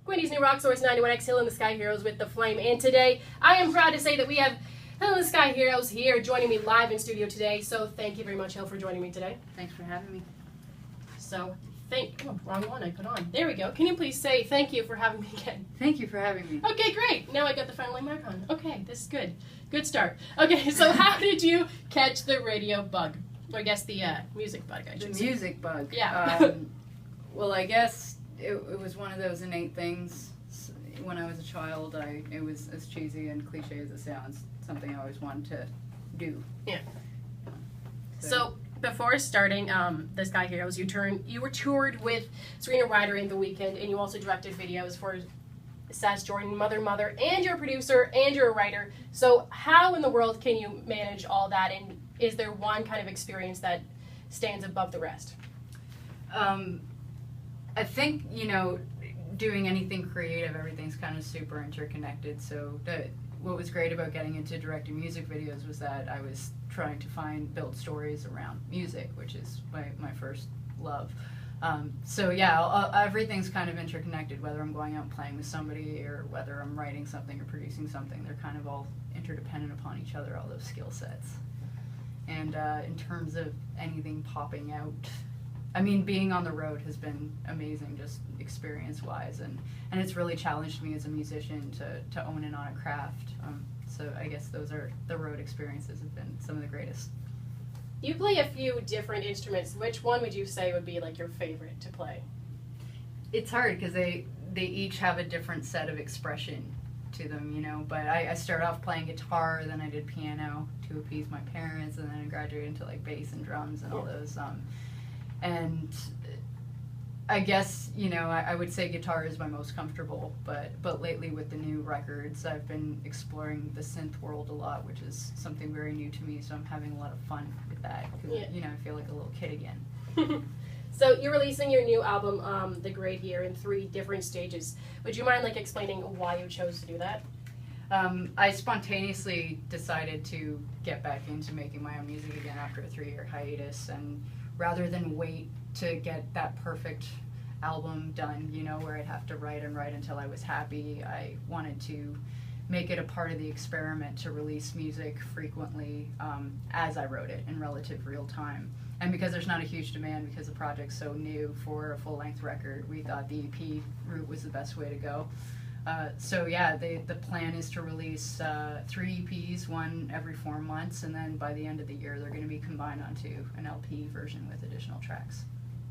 Quinny's new Rock Source 91X Hill and the Sky Heroes with the Flame. And today, I am proud to say that we have Hill and the Sky Heroes here joining me live in studio today. So thank you very much, Hill, for joining me today. Thanks for having me. So, wrong one I put on. There we go. Can you please say thank you for having me again? Thank you for having me. Okay, great. Now I got the finally mic on. Okay, this is good. Good start. Okay, so how did you catch the radio bug? Or I guess the music bug, I should say. The music bug. Yeah. Well, I guess it was one of those innate things. When I was a child, it was as cheesy and cliche as it sounds, something I always wanted to do. Yeah. So before starting the Sky Heroes, you were toured with Serena Ryder in The Weeknd, and you also directed videos for Sass Jordan, Mother Mother, and you're a producer and you're a writer. So how in the world can you manage all that, and is there one kind of experience that stands above the rest? I think, doing anything creative, everything's kind of super interconnected. So what was great about getting into directing music videos was that I was trying to build stories around music, which is my first love. So yeah, everything's kind of interconnected, whether I'm going out and playing with somebody or whether I'm writing something or producing something. They're kind of all interdependent upon each other, all those skill sets. And in terms of anything popping out, I mean, being on the road has been amazing, just experience-wise, and it's really challenged me as a musician to own in on a craft. So I guess the road experiences have been some of the greatest. You play a few different instruments. Which one would you say would be like your favorite to play? It's hard because they each have a different set of expression to them, but I started off playing guitar, then I did piano to appease my parents, and then I graduated into like bass and drums and all those. And I guess, I would say guitar is my most comfortable, but lately with the new records, I've been exploring the synth world a lot, which is something very new to me, so I'm having a lot of fun with that, because, I feel like a little kid again. So you're releasing your new album, The Great Year, in 3 different stages. Would you mind explaining why you chose to do that? I spontaneously decided to get back into making my own music again after a 3-year hiatus, and rather than wait to get that perfect album done, where I'd have to write and write until I was happy, I wanted to make it a part of the experiment to release music frequently as I wrote it in relative real time. And because there's not a huge demand, because the project's so new for a full-length record, we thought the EP route was the best way to go. So yeah, the plan is to release 3 EPs, one every 4 months, and then by the end of the year they're going to be combined onto an LP version with additional tracks.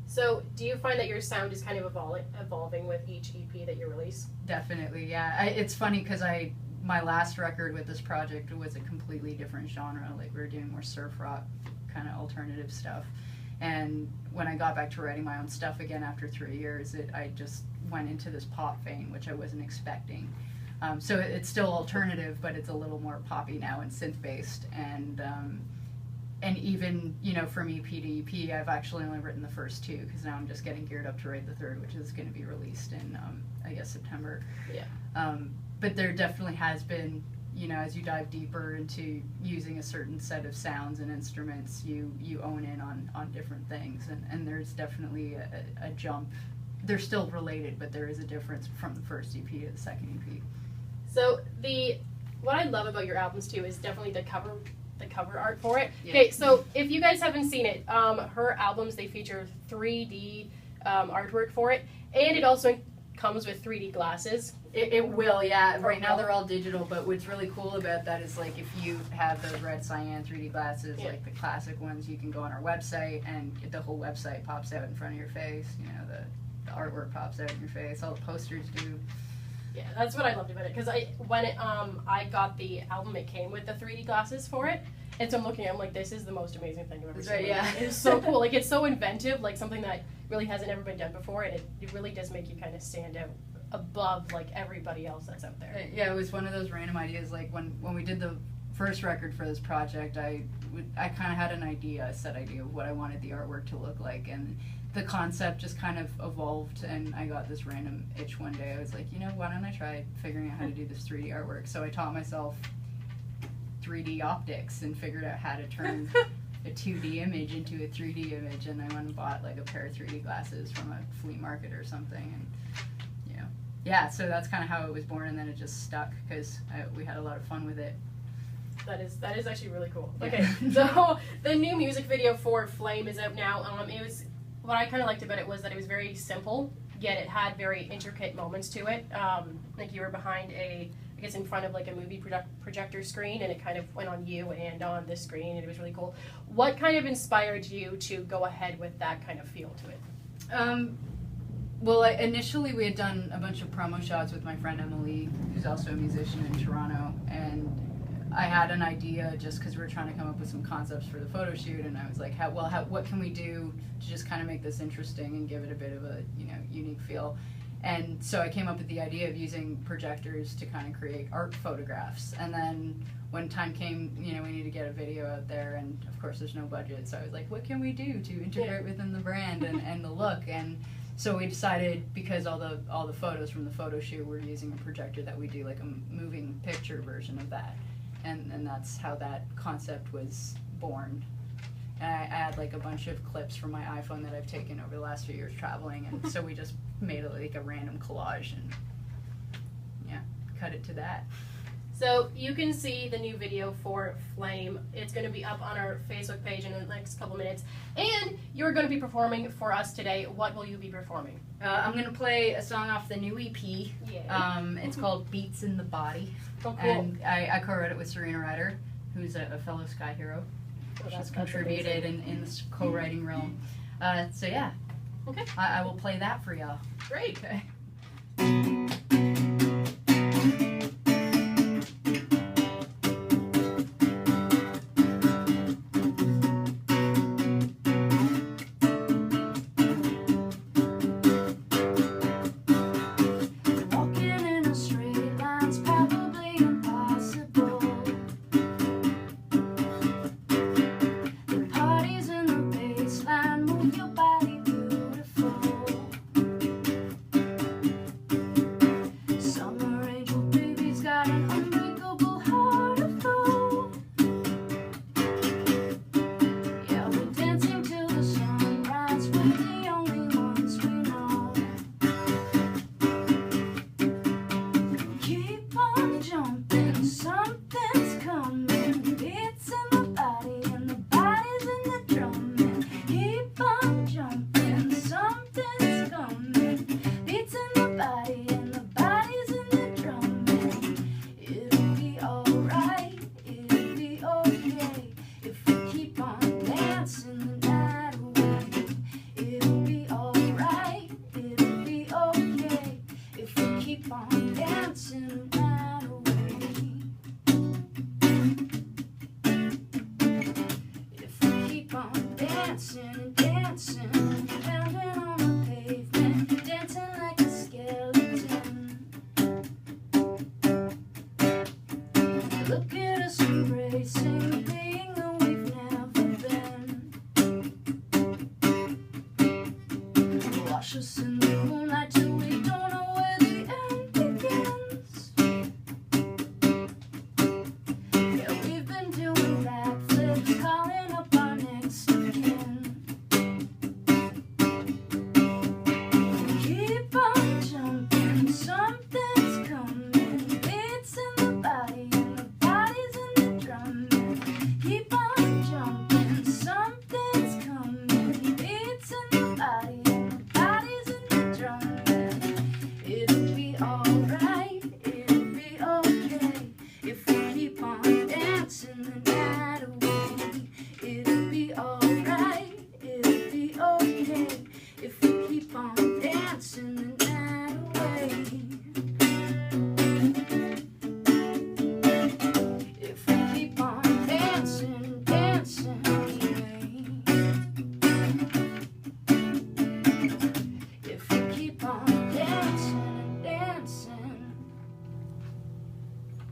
So do you find that your sound is kind of evolving with each EP that you release? Definitely, yeah. It's funny because my last record with this project was a completely different genre. Like, we were doing more surf rock, kind of alternative stuff. And when I got back to writing my own stuff again after 3 years, I just went into this pop vein, which I wasn't expecting. So it's still alternative, but it's a little more poppy now and synth-based. And even, from EP to EP, I've actually only written the first 2, because now I'm just getting geared up to write the 3rd, which is going to be released in, I guess, September. Yeah. But there definitely has been, as you dive deeper into using a certain set of sounds and instruments, you own in on different things. And there's definitely a jump. They're still related, but there is a difference from the first EP to the second EP. So what I love about your albums too is definitely the cover art for it. Yeah. Okay, so if you guys haven't seen it, her albums, they feature 3D artwork for it, and it also comes with 3D glasses. It will, yeah. Right now they're all digital, but what's really cool about that is if you have those red cyan 3D glasses, like the classic ones, you can go on our website and the whole website pops out in front of your face. The artwork pops out in your face. All the posters do. Yeah, that's what I loved about it, because when I got the album, it came with the 3D glasses for it, and so I'm like, this is the most amazing thing I've ever seen. Right, yeah. It's so cool. It's so inventive, something that really hasn't ever been done before, and it really does make you kind of stand out above everybody else that's out there. Yeah, it was one of those random ideas. When we did the first record for this project, I kind of had a set idea of what I wanted the artwork to look like, and the concept just kind of evolved, and I got this random itch one day. I was like, why don't I try figuring out how to do this 3D artwork? So I taught myself 3D optics and figured out how to turn a 2D image into a 3D image, and I went and bought a pair of 3D glasses from a flea market or something, and yeah, so that's kind of how it was born, and then it just stuck because we had a lot of fun with it. That is actually really cool. Yeah. Okay, so the new music video for Flame is out now. It was, what I kind of liked about it was that it was very simple, yet it had very intricate moments to it. Like you were behind I guess in front of like a movie projector screen, and it kind of went on you and on the screen, and it was really cool. What kind of inspired you to go ahead with that kind of feel to it? Well, initially we had done a bunch of promo shots with my friend Emily, who's also a musician in Toronto, and I had an idea just because we were trying to come up with some concepts for the photo shoot, and I was like, what can we do to just kind of make this interesting and give it a bit of a, unique feel? And so I came up with the idea of using projectors to kind of create art photographs. And then when time came, we needed to get a video out there, and of course there's no budget, so I was like, what can we do to integrate within the brand and the look? And so we decided, because all the photos from the photo shoot, we're using a projector, that we do like a moving picture version of that. And that's how that concept was born. And I had like a bunch of clips from my iPhone that I've taken over the last few years traveling, and so we just made like a random collage and cut it to that. So you can see the new video for Flame. It's going to be up on our Facebook page in the next couple minutes. And you're going to be performing for us today. What will you be performing? I'm going to play a song off the new EP. Yay. It's called Beats in the Body. Oh, cool. And I co-wrote it with Serena Ryder, who's a fellow Sky Hero. She's contributed in this co-writing realm. So yeah. Okay. I will play that for y'all. Great. Okay.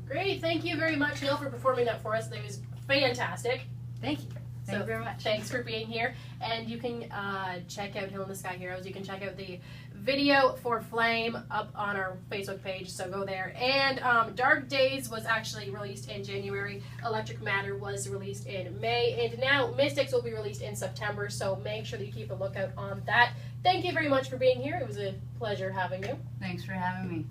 Great, thank you very much, Neil, for performing that for us. It was fantastic. Thank you. Thank you very much. Thanks for being here. And you can check out Hill and the Sky Heroes. You can check out the video for Flame up on our Facebook page, so go there. And Dark Days was actually released in January. Electric Matter was released in May. And now Mystics will be released in September, so make sure that you keep a lookout on that. Thank you very much for being here. It was a pleasure having you. Thanks for having me.